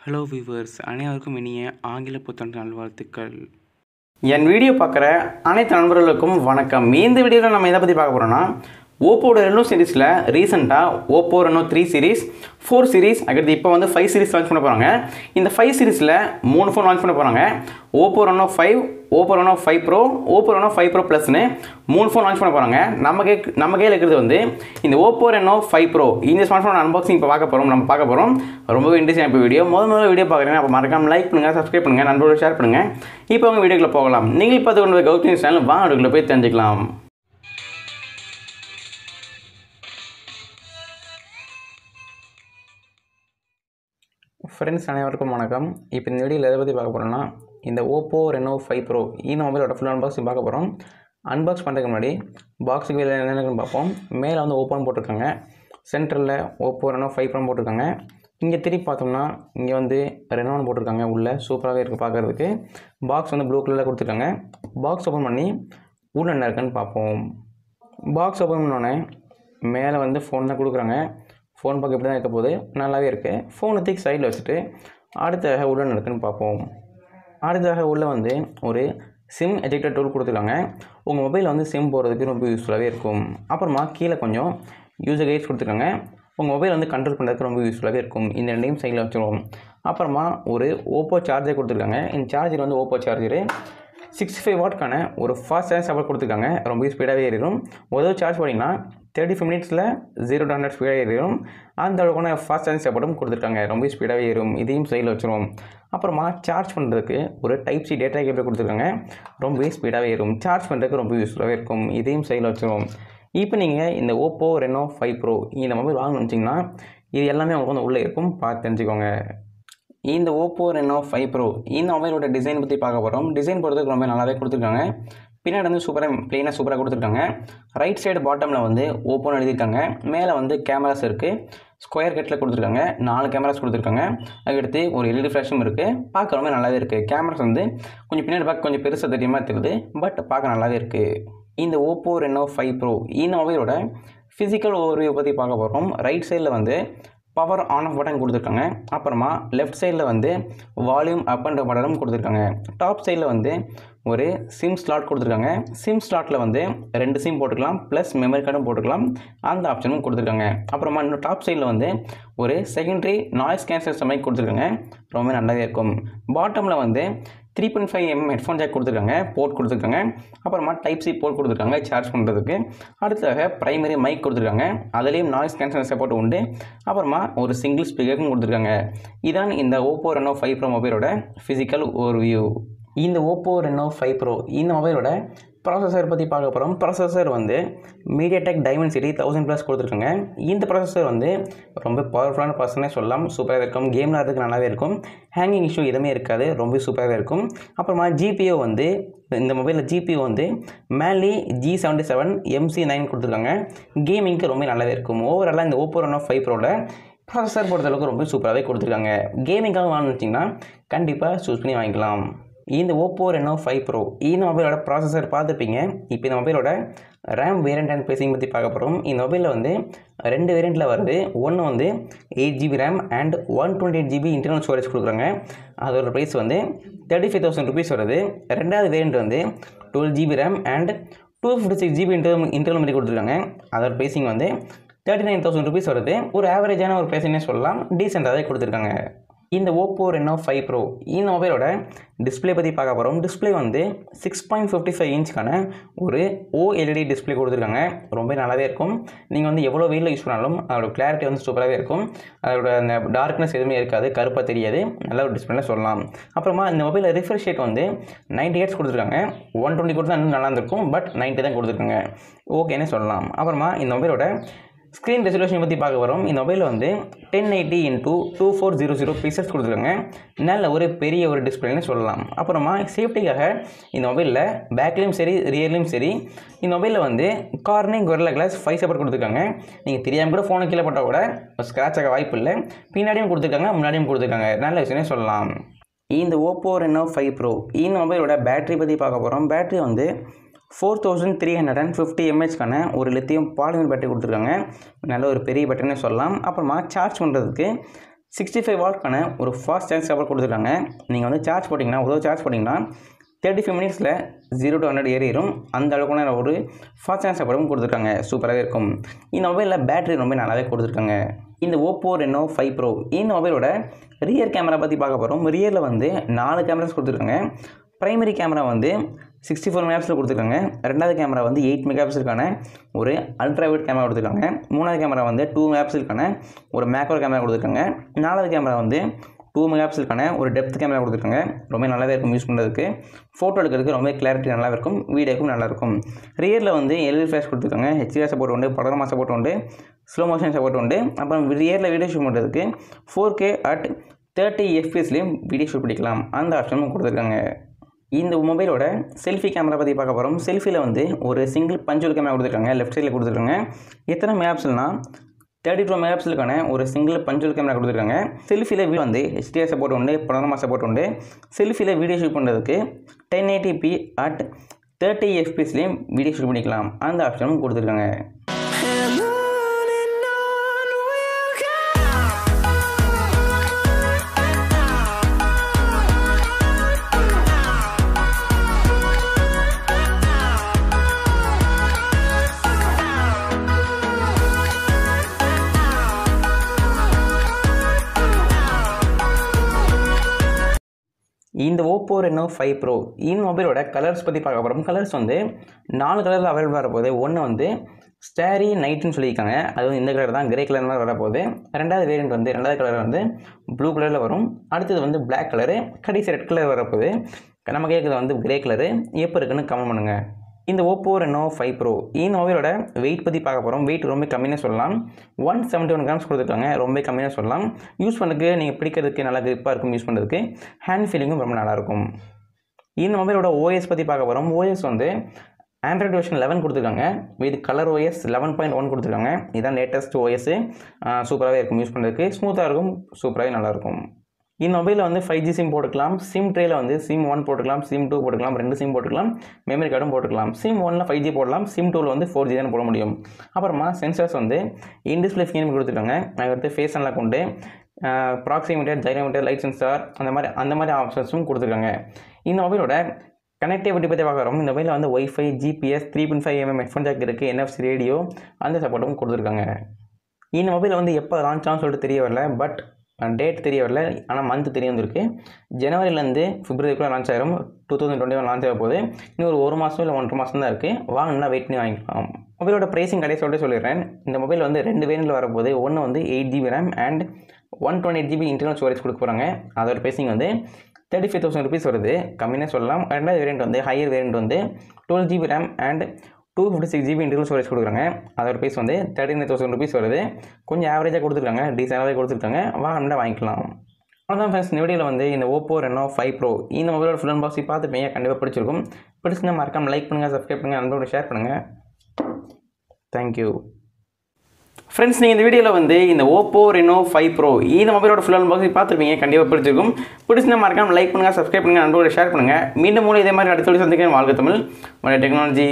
Hello viewers, அனைவருக்கும் இனிய ஆங்கில புத்தாண்டு நல்வாழ்த்துக்கள். என் வீடியோ பார்க்குற அனைத்து நண்பர்களுக்கும் வணக்கம். இந்த வீடியோவில் நம்ம எதை பற்றி பார்க்க போகிறோம்னா, ஓப்போட ரெனோ சீரிஸில் ரீசெண்டாக ஓப்போ ரெனோ 3 சீரிஸ் 4 சீரிஸ் அடுத்து இப்போ வந்து 5 சீரிஸ் லான்ச் பண்ண போகிறாங்க. இந்த 5 சீரிஸில் 3 ஃபோன் லான்ச் பண்ண போகிறாங்க. Oppo Reno 5, Oppo Reno 5 pro, Oppo Reno 5 pro ப்ளஸ்னு 3 ஃபோன் லான்ச் பண்ண போகிறாங்க. நம்ம கையில் இருக்கிறது வந்து இந்த ஓப்போ ரெனோ 5 ப்ரோ. இந்த ஸ்மார்ட் ஃபோன் அன்பாக்சிங் இப்போ நம்ம பார்க்க போகிறோம். ரொம்பவே இன்ட்ரெஸ்டிங் இப்போ வீடியோ. முதல்ல வீடியோ பார்க்குறேன், அப்போ மறக்காம லைக் பண்ணுங்கள், சப்ஸ்கிரைப் பண்ணுங்கள், நண்பரோட ஷேர் பண்ணுங்கள். இப்போ அவங்க வீடியோக்குள்ளே போகலாம். நீங்கள் பார்த்து கொண்டு கௌதம் சேனல் வாங்க வீடியோக்குள்ளே போய் தெரிஞ்சுக்கலாம். ஃப்ரெண்ட்ஸ் அனைவருக்கும் வணக்கம். இப்போ இந்த வீடியோவில் எதை பற்றி பார்க்க போகிறோம்னா, இந்த ஓப்போ ரெனோ 5 ப்ரோ இந்த மொபைலோட ஃபுல் அன்பாக்சிங் பார்க்க போகிறோம். அன்பாக்ஸ் பண்ணுறதுக்கு முன்னாடி பாக்ஸுக்கு வெளியில் என்னென்னு பார்ப்போம். மேலே வந்து ஓப்போன்னு போட்டிருக்காங்க, சென்டரில் ஓப்போ ரெனோ 5 ப்ரோ போட்டிருக்காங்க. இங்கே திருப்பி பார்த்தோம்னா இங்கே வந்து ரெனோன்னு போட்டிருக்காங்க. உள்ளே சூப்பராகவே இருக்குது பார்க்குறதுக்கு. பாக்ஸ் வந்து ப்ளூ கலரில் கொடுத்துருக்காங்க. பாக்ஸ் ஓப்பன் பண்ணி உள்ள என்ன இருக்குன்னு பார்ப்போம். பாக்ஸ் ஓப்பன் பண்ணோடனே மேலே வந்து ஃபோன் தான் கொடுக்குறாங்க. ஃபோன் பார்க்க இப்படி தான் இருக்க போது நல்லாவே இருக்குது. ஃபோனை தூக்கி சைடில் வச்சுட்டு அடுத்ததாக உள்ள இருக்குன்னு பார்ப்போம். அடுத்ததாக உள்ளே வந்து ஒரு சிம் எஜெக்டர் டூல் கொடுத்துருக்காங்க. உங்கள் மொபைலில் வந்து சிம் போடுறதுக்கு ரொம்ப யூஸ்ஃபுல்லாகவே இருக்கும். அப்புறமா கீழே கொஞ்சம் யூசர் கைட்ஸ் கொடுத்துருக்காங்க. உங்கள் மொபைல் வந்து கண்ட்ரோல் பண்ணுறதுக்கு ரொம்ப யூஸ்ஃபுல்லாகவே இருக்கும். இந்த ரெண்டையும் சைடில் வச்சுருவோம். அப்புறமா ஒரு ஓப்போ சார்ஜர் கொடுத்துருக்காங்க. இந்த சார்ஜர் வந்து ஓப்போ சார்ஜரு 65 வாட்க்கான ஒரு ஃபாஸ்ட் சார்ஜ் சப்போர்ட் கொடுத்துருக்காங்க. ரொம்ப ஸ்பீடாகவே ஏறிடும். ஒரு சார்ஜ் பண்ணிங்கன்னா 35 மினிட்ஸில் 0 to 100 ஸ்பீடாக ஏறிடும். அந்த அளவுக்கான ஃபாஸ்ட் சார்ஜ் சப்போர்ட்டும் கொடுத்துருக்காங்க. ரொம்ப ஸ்பீடாகவே ஏறும். இதையும் சைடில் வச்சுருவோம். அப்புறமா சார்ஜ் பண்ணுறதுக்கு ஒரு டைப் சி டேட்டா கேபிள் கொடுத்துருக்காங்க. ரொம்ப ஸ்பீடாகவே ஏறும். சார்ஜ் பண்ணுறதுக்கு ரொம்ப யூஸ்ஃபுல்லாகவே இருக்கும். இதையும் சைடில் வச்சுருவோம். இப்போ நீங்கள் இந்த ஓப்போ ரெனோ 5 ப்ரோ இந்த மொபைல் வாங்கணும்னு நினச்சிங்கன்னா இது எல்லாமே உங்களுக்கு வந்து உள்ளே இருக்கும், பார்த்து தெரிஞ்சுக்கோங்க. இந்த ஓப்போ ரெனோ 5 ப்ரோ இந்த மொபைலோட டிசைன் பற்றி பார்க்க போகிறோம். டிசைன் போடுறதுக்கு ரொம்ப நல்லாவே கொடுத்துருக்காங்க. பின்னாடி வந்து ப்ளெயினாக சூப்பராக கொடுத்துருக்காங்க. ரைட் சைடு பாட்டமில் வந்து ஓப்போன்னு எழுதியிருக்காங்க. மேலே வந்து கேமராஸ் இருக்குது. ஸ்கொயர் கட்டில் கொடுத்துருக்காங்க. 4 கேமராஸ் கொடுத்துருக்காங்க. அதுக்கடுத்து ஒரு எல்இடி ஃப்ளாஷும் இருக்குது. பார்க்க ரொம்ப நல்லாவே இருக்குது. கேமராஸ் வந்து கொஞ்சம் பின்னாடி பார்க்க கொஞ்சம் பெருசாக தெரியுமா தெரியுது, பட் பார்க்க நல்லாவே இருக்குது. இந்த ஓப்போ ரெனோ 5 ப்ரோ இந்த மொபைலோட ஃபிசிக்கல் ஓவர்வியூ பற்றி பார்க்க போகிறோம். ரைட் சைடில் வந்து பவர் ஆன் ஆஃப் பட்டன் கொடுத்துருக்காங்க. அப்புறமா லெஃப்ட் சைடில் வந்து வால்யூம் அப் அண்ட் பட்டனும் கொடுத்துருக்காங்க. டாப் சைடில் வந்து ஒரு சிம் ஸ்லாட் கொடுத்துருக்காங்க. சிம் ஸ்லாட்டில் வந்து 2 சிம் போட்டுக்கலாம், ப்ளஸ் மெமரி கார்டும் போட்டுக்கலாம். அந்த ஆப்ஷனும் கொடுத்துருக்காங்க. அப்புறமா இன்னும் டாப் சைடில் வந்து ஒரு செகண்டரி நாய்ஸ் கேன்சல் மைக் கொடுத்துருக்காங்க. ரொம்ப நல்லாவே இருக்கும். பாட்டமில் வந்து 3.5mm ஹெட்ஃபோன் ஜாக் கொடுத்துருக்காங்க, போர்ட் கொடுத்துருக்காங்க. அப்புறமா டைப் சி போர்ட் கொடுத்துருக்காங்க சார்ஜ் பண்ணுறதுக்கு. அடுத்ததாக ப்ரைமரி மைக் கொடுத்துருக்காங்க. அதுலேயும் நாய்ஸ் கேன்சல் சப்போர்ட் உண்டு. அப்புறமா ஒரு சிங்கிள் ஸ்பீக்கரும் கொடுத்துருக்காங்க. இதான் இந்த ஓப்போ ரெனோ 5 ப்ரோ மொபைலோட ஃபிசிக்கல் ஓவர்வியூ. இந்த ஓப்போ ரெனோ 5 ப்ரோ இந்த மொபைலோட ப்ராசஸர் பற்றி பார்க்க போகிறோம். ப்ராசஸர் வந்து மீடியாடெக் டைமென்சிட்டி 1000+ கொடுத்துருக்காங்க. இந்த ப்ராசஸர் வந்து ரொம்ப பவர்ஃபுல்லான ப்ராசஸர்னே சொல்லலாம். சூப்பராக இருக்கும். கேம் விளாட்றதுக்கு நல்லாவே இருக்கும். ஹேங்கிங் இஷ்யூ எதுவுமே இருக்காது. ரொம்ப சூப்பராகவே இருக்கும். அப்புறமா ஜிபிஓ வந்து இந்த மொபைலில் ஜிபிஓ வந்து மேலி G77 MC9 கொடுத்துருக்காங்க. கேமிங்க்கு ரொம்ப நல்லாவே இருக்கும். ஓவராலாக இந்த ஓப்போ ரெனோ 5 ப்ரோவில் ப்ராசஸர் பொறுத்தளவுக்கு ரொம்ப சூப்பராகவே கொடுத்துருக்காங்க. கேமிங்காக வாங்கினீங்கன்னா கண்டிப்பாக சூஸ் பண்ணி வாங்கிக்கலாம். இந்த ஓப்போ ரெனோ 5 ப்ரோ இந்த மொபைலோட ப்ராசஸர் பார்த்துருப்பீங்க. இப்போ இந்த மொபைலோட ரேம் வேரியண்ட் அண்ட் ப்ரைஸிங் பற்றி பார்க்க போகிறோம். இந்த மொபைலில் வந்து 2 வேரியண்ட்டில் வருது. ஒன்று வந்து 8GB RAM and 128GB internal storage கொடுக்குறாங்க. அதோட ப்ரைஸ் வந்து 35,000 ருபீஸ் வருது. ரெண்டாவது வேரியண்ட் வந்து 12GB RAM and 256GB internal memory கொடுத்துருக்காங்க. அதோட ப்ரைஸிங் வந்து 39,000 ருபீஸ் வருது. ஒரு ஆவரேஜான ஒரு ப்ரைஸிங்னே சொல்லலாம். டீசெண்டாகவே கொடுத்துருக்காங்க. இந்த ஓப்போ ரெனோ 5 ப்ரோ இந்த மொபைலோட டிஸ்பிளே பற்றி பார்க்க போகிறோம். டிஸ்பிளே வந்து 6.55 இன்ச்சுக்கான ஒரு OLED டிஸ்பிளே கொடுத்துருக்காங்க. ரொம்ப நல்லாவே இருக்கும். நீங்கள் வந்து எவ்வளோ வெயிலில் யூஸ் பண்ணாலும் அதோட கிளாரிட்டி வந்து சூப்பராகவே இருக்கும். அதோட அந்த டார்க்னஸ் எதுவுமே இருக்காது, கருப்பாக தெரியாது. நல்ல ஒரு டிஸ்பிளே சொல்லலாம். அப்புறமா இந்த மொபைலில் ரிஃப்ரெஷ் ரேட் வந்து 90 Hz கொடுத்துருக்காங்க. 120 கொடுத்தா இன்னும் நல்லா இருந்திருக்கும், பட் 90 தான் கொடுத்துருக்காங்க. ஓகேன்னு சொல்லலாம். அப்புறமா இந்த மொபைலோட ஸ்க்ரீன் ரெசல்யூஷன் பற்றி பார்க்க வரோம். இந்த மொபைலில் வந்து 1080x2400 பிக்சல்ஸ் கொடுத்துருக்காங்க. நல்ல ஒரு பெரிய ஒரு டிஸ்பிளேன்னு சொல்லலாம். அப்புறமா சேஃப்டிக்காக இந்த மொபைலில் பேக்லேயும் சரி ரியர்லேயும் சரி இந்த மொபைலில் வந்து கார்னிங் கொரில்லா கிளாஸ் 5 சப்போர்ட் கொடுத்துருக்காங்க. நீங்கள் தெரியாமல் கூட ஃபோனை கீழே போட்டால் கூட ஸ்க்ராட்ச் ஆக வாய்ப்பு இல்லை. பின்னாடியும் கொடுத்துருக்காங்க, முன்னாடியும் கொடுத்துருக்காங்க. நல்ல விஷயமே சொல்லலாம். இந்த ஓப்போ ரெனோ 5 ப்ரோ இந்த மொபைலோட பேட்டரி பற்றி பார்க்க போகிறோம். பேட்டரி வந்து 4350 mAhக்கான ஒரு லித்தியம் பாலிமர் பேட்டரி கொடுத்துருக்காங்க. நல்ல ஒரு பெரிய பேட்டரின்னு சொல்லலாம். அப்புறமா சார்ஜ் பண்ணுறதுக்கு 65 வாட்க்கான ஒரு ஃபாஸ்ட் சார்ஜ் கவர் கொடுத்துருக்காங்க. நீங்கள் வந்து சார்ஜ் போட்டிங்கன்னா ஒரு சார்ஜ் போட்டிங்கன்னா 35 மினிட்ஸில் 0 to 100 ஏறிடும். அந்த அளவுக்கான ஒரு ஃபாஸ்ட் சார்ஜ் கவரும் கொடுத்துருக்காங்க. சூப்பராகவே இருக்கும். இந்த மொபைலில் பேட்டரி ரொம்ப நல்லாவே கொடுத்துருக்காங்க. இந்த Oppo Reno 5 Pro இந்த மொபைலோட ரியர் கேமரா பற்றி பார்க்க போகிறோம். ரியரில் வந்து 4 கேமராஸ் கொடுத்துருக்காங்க. ப்ரைமரி கேமரா வந்து 64 மெகாபிக்சல் கொடுத்துருக்காங்க. ரெண்டாவது கேமரா வந்து 8 மெகாபிக்சலுக்கான ஒரு அல்ட்ராவைட் கேமரா கொடுத்துருக்காங்க. மூணாவது கேமரா வந்து 2 மெகாபிக்சலுக்கான ஒரு மேக்ரோ கேமரா கொடுத்துருக்காங்க. நாலாவது கேமரா வந்து 2 மெகாபிக்சலுக்கான ஒரு டெப்த் கேமரா கொடுத்துருக்காங்க. ரொம்ப நல்லாவே இருக்கும் யூஸ் பண்ணுறதுக்கு. ஃபோட்டோ எடுக்கிறதுக்கு ரொம்ப கிளாரிட்டி நல்லா இருக்கும். வீடியோக்கும் நல்லாயிருக்கும். ரியரில் வந்து எல்இடி ஃப்ளாஷ் கொடுத்துருக்காங்க. HDR சப்போர்ட் உண்டு, படரமா சப்போர்ட் உண்டு, ஸ்லோ மோஷன் சப்போர்ட் உண்டு. அப்புறம் ரியரில் வீடியோ ஷூட் பண்ணுறதுக்கு 4K at 30 FPS video shoot பண்ணிக்கலாம். அந்த ஆப்ஷனும் கொடுத்துருக்காங்க. இந்த மொபைலோட செல்ஃபி கேமரா பற்றி பார்க்க போகிறோம். செல்ஃபியில் வந்து ஒரு சிங்கிள் பஞ்சுவல் கேமரா கொடுத்துருக்காங்க. லெஃப்ட் சைடில் கொடுத்துருக்காங்க. எத்தனை மெகாபிக்சல்னா 32 மெகாபிக்சலுக்கான ஒரு சிங்கிள் பஞ்சுவல் கேமரா கொடுத்துருக்காங்க. செல்ஃபியில் வந்து HDR சப்போர்ட் உண்டு, பனோரமா சப்போர்ட் உண்டு. செல்ஃபியில் வீடியோ ஷூட் பண்ணுறதுக்கு 1080p at 30 FPS video shoot பண்ணிக்கலாம். அந்த ஆப்ஷனும் கொடுத்துருக்காங்க. இந்த Oppo Reno 5 Pro இந்த மொபைலோட கலர்ஸ் பற்றி பார்க்க போகிறோம். கலர்ஸ் வந்து 4 கலரில் அவைலபிளாக வரப்போகுது. ஒன்று வந்து ஸ்டாரி நைட்டுன்னு சொல்லியிருக்காங்க. அது வந்து இந்த கலர் தான், கிரே கலர் மாதிரி வரப்போகுது. ரெண்டாவது வேரியண்ட் வந்து ரெண்டாவது கலர் வந்து ப்ளூ கலரில் வரும். அடுத்தது வந்து பிளாக் கலரு, கடைசி ரெட் கலர் வரப்போகுது. நம்ம கேட்குறது வந்து கிரே கலரு. எப்போ இருக்குன்னு கமெண்ட் பண்ணுங்கள். இந்த Oppo Reno 5 Pro இந்த மொபைலோட வெயிட் பற்றி பார்க்க போகிறோம். வெயிட் ரொம்ப கம்மியாக சொல்லலாம். 171 கிராம்ஸ் கொடுத்துருக்காங்க. ரொம்ப கம்மியாக சொல்லலாம். யூஸ் பண்ணுறதுக்கு நீங்கள் பிடிக்கிறதுக்கு நல்லா கிரிப்பாக இருக்கும். யூஸ் பண்ணுறதுக்கு ஹேண்ட் ஃபீலிங்கும் ரொம்ப நல்லாயிருக்கும். இந்த மொபைலோட OS பற்றி பார்க்க போகிறோம். OS வந்து ஆண்ட்ராய்டு வெர்ஷன் 11 கொடுத்துருக்காங்க. வித் கலர் OS 11.1 கொடுத்துருக்காங்க. இதுதான் லேட்டஸ்ட் OS. சூப்பராகவே இருக்கும். யூஸ் பண்ணுறதுக்கு ஸ்மூத்தாக இருக்கும். சூப்பராகவே நல்லாயிருக்கும். இந்த மொபைலில் வந்து 5G சிம் போட்டுக்கலாம். சிம் ட்ரேயில் வந்து சிம் 1 போட்டுக்கலாம், சிம் 2 போட்டுக்கலாம், 2 சிம் போட்டுக்கலாம், மெமரி கார்டும் போட்டுக்கலாம். சிம் 1ல் 5G போடலாம், சிம் 2ல் வந்து 4G தான் போட முடியும். அப்புறமா சென்சார்ஸ் வந்து இன் டிஸ்பிளே ஃபிங்கர் கொடுத்துருக்காங்க. அதுக்கடுத்து ஃபேஸ் அன்லாக் உண்டு, ப்ராக்சிமீட்டர், ஜைரோமீட்டர், லைட் சென்சார் அந்த மாதிரி ஆப்ஷன்ஸும் கொடுத்துருக்காங்க. இந்த மொபைலோட கனெக்டிவிட்டி பற்றி பார்க்குறோம். இந்த மொபைலில் வந்து Wi-Fi, GPS, 3.5mm headphone jack இருக்குது, NFC ரேடியோ அந்த சப்போர்ட்டும் கொடுத்துருக்காங்க. இந்த மொபைல் வந்து எப்போ லான்ச் ஆகும்னு சொல்லிட்டு தெரிய வரல. பட் டேட் தெரிய வரல. ஆனால் மந்த் தெரிய வந்திருக்கு. ஜனவரிலேருந்து பிப்ரவரிக்குள்ளே லான்ச் ஆகிரும். 2021 லான்ச் ஆக போகுது. இன்னும் ஒரு மாதம் இல்லை 1.5 மாதம் தான் இருக்குது. வாங்கினா வெயிட் பண்ணி வாங்கிக்கலாம். மொபைலோட ப்ரைஸிங் கடைசியோட சொல்லிடுறேன். இந்த மொபைல் வந்து 2 வேரியண்ட்டில் வரப்போகுது. ஒன்று வந்து 8GB RAM and 128GB internal storage கொடுக்க போகிறாங்க. அதோட ப்ரைஸிங் வந்து 35,000 rupees வருது. கம்மியாக சொல்லலாம். ரெண்டாவது வேரியண்ட் வந்து ஹையர் வேரியண்ட் வந்து 12GB RAM and 256GB internal storage கொடுக்குறாங்க. அதோட ப்ரைஸ் வந்து 39,000 rupees வருது. கொஞ்சம் ஆவரேஜாக கொடுத்துருக்காங்க, டீசெண்டாகவே கொடுத்துருக்காங்க. வாங்கிக்கலாம். அதான் ஃப்ரெண்ட்ஸ், இந்த வீடியோவில் வந்து இந்த Oppo Reno 5 Pro இந்த மொபைலோட ஃபுல் அண்ட் பாக்ஸ் பார்த்துப்பீங்க. கண்டிப்பாக பிடிச்சிருக்கும். பிடிச்சிருந்தா மறக்காமல் லைக் பண்ணுங்கள், சப்ஸ்கிரைப் பண்ணுங்கள், நண்பரோட ஷேர் பண்ணுங்கள். Thank you friends. நீங்கள் இந்த வீடியோவில் வந்து இந்த Oppo Reno 5 Pro இந்த மொபைலோட ஃபுல் அண்ட் பாக்ஸ் பார்த்துருப்பீங்க. கண்டிப்பாக பிடிச்சிருக்கும். பிடிச்சிருந்தா மறக்காமல் லைக் பண்ணுங்கள், சப்ஸ்கிரைப் பண்ணுங்கள், நண்பரோட ஷேர் பண்ணுங்கள். மீண்டும் இதே மாதிரி அடுத்த வீடியோ சந்திக்கிறேன். வாழ்க தமிழ், டெக்னாலஜி.